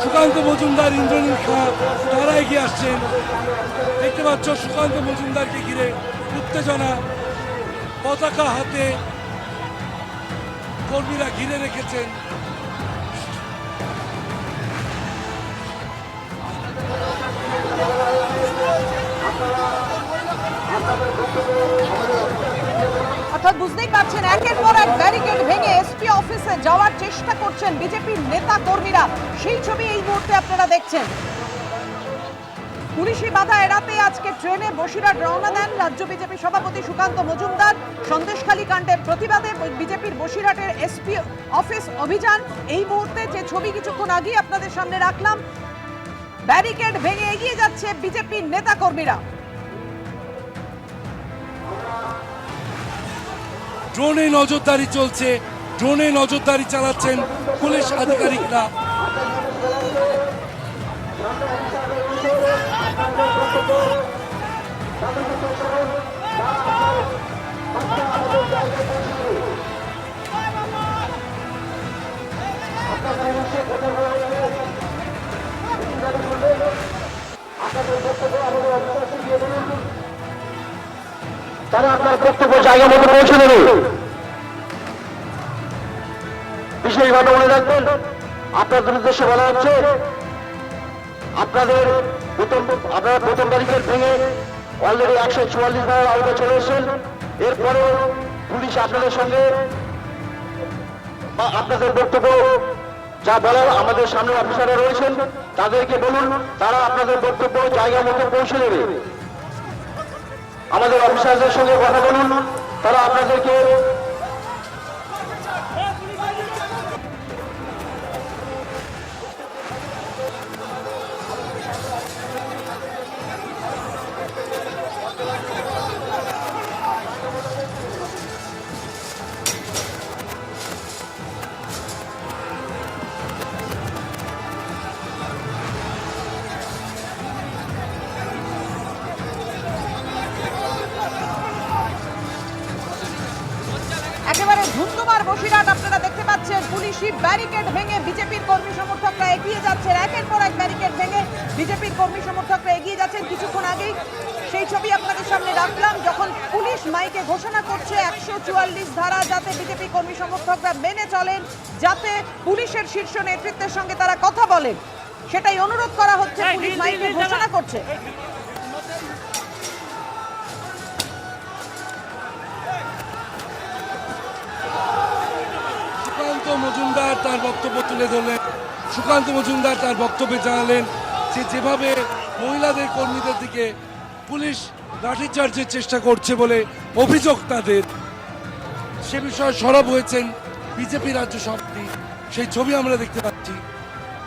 সুকান্ত মজুমদার, ইন্দ্রনীল খাঁ তারা এগিয়ে আসছেন। দেখতে পাচ্ছ সুকান্ত মজুমদারকে ঘিরে উত্তেজনা, পতাকা হাতে কর্মীরা ঘিরে রেখেছেন। অর্থাৎ বুঝতেই পারছেন একের পর এক ব্যারিকেড ভেঙে এসপি অফিসে যাওয়ার চেষ্টা করছেন বিজেপির নেতা কর্মীরা। সেই ছবি এই মুহূর্তে আপনারা দেখছেন। পুলিশি বাধা এড়াতে আজকে ট্রেনে বসিরহাট রওনা দেন রাজ্য বিজেপি সভাপতি সুকান্ত মজুমদার। সন্দেশখালী কাণ্ডের প্রতিবাদে বিজেপির বসিরহাটের এসপি অফিস অভিযান। এই মুহূর্তে যে ছবি কিছুক্ষণ আগে আপনাদের সামনে রাখলাম, ব্যারিকেড ভেঙে এগিয়ে যাচ্ছে বিজেপির নেতা কর্মীরা। ড্রোনে নজরদারি চলছে, ড্রোনে নজরদারি চালাচ্ছেন পুলিশ আধিকারিকরা। তারা আপনার বক্তব্য জায়গা মতো পৌঁছে দেবে। বিশেষভাবে মনে রাখবেন, আপনাদের উদ্দেশ্যে বলা হচ্ছে আপনারা প্রথম ব্যারিকেড ভেঙে অলরেডি 144 ধারার আওতায় চলে এসেছেন। এরপরে পুলিশ আপনাদের সঙ্গে আপনাদের বক্তব্য যা বলার আমাদের সামনে অফিসাররা রয়েছেন তাদেরকে বলুন, তারা আপনাদের বক্তব্য জায়গা মতো পৌঁছে দেবে। আমাদের অফিসারদের সঙ্গে কথা বলুন, তারা আপনাদেরকে একেবারে ধুন্ধুমার বসিরহাট আপনারা দেখতে পাচ্ছেন। পুলিশি ব্যারিকেড ভেঙে বিজেপির কর্মী সমর্থকরা এগিয়ে যাচ্ছেন। একের পর এক ব্যারিকেড ভেঙে বিজেপির কর্মী সমর্থকরা এগিয়ে যাচ্ছেন। কিছুক্ষণ আগেই সেই ছবি আপনাদের সামনে রাখলাম, যখন পুলিশ মাইকে ঘোষণা করছে 144 ধারা যাতে বিজেপি কর্মী সমর্থকরা মেনে চলেন, যাতে পুলিশের শীর্ষ নেতৃত্বের সঙ্গে তারা কথা বলেন, সেটাই অনুরোধ করা হচ্ছে। পুলিশ মাইকে ঘোষণা করছে। সুকান্ত মজুমদার তার বক্তব্য তুলে ধরলেন। সুকান্ত মজুমদার তার বক্তব্যে জানালেন যে যেভাবে মহিলাদের কর্মীদের দিকে পুলিশ লাঠিচার্জের চেষ্টা করছে বলে অভিযোগ তাদের, সে বিষয়ে সরব হয়েছেন বিজেপি রাজ্য সভাপতি। সেই ছবি আমরা দেখতে পাচ্ছি।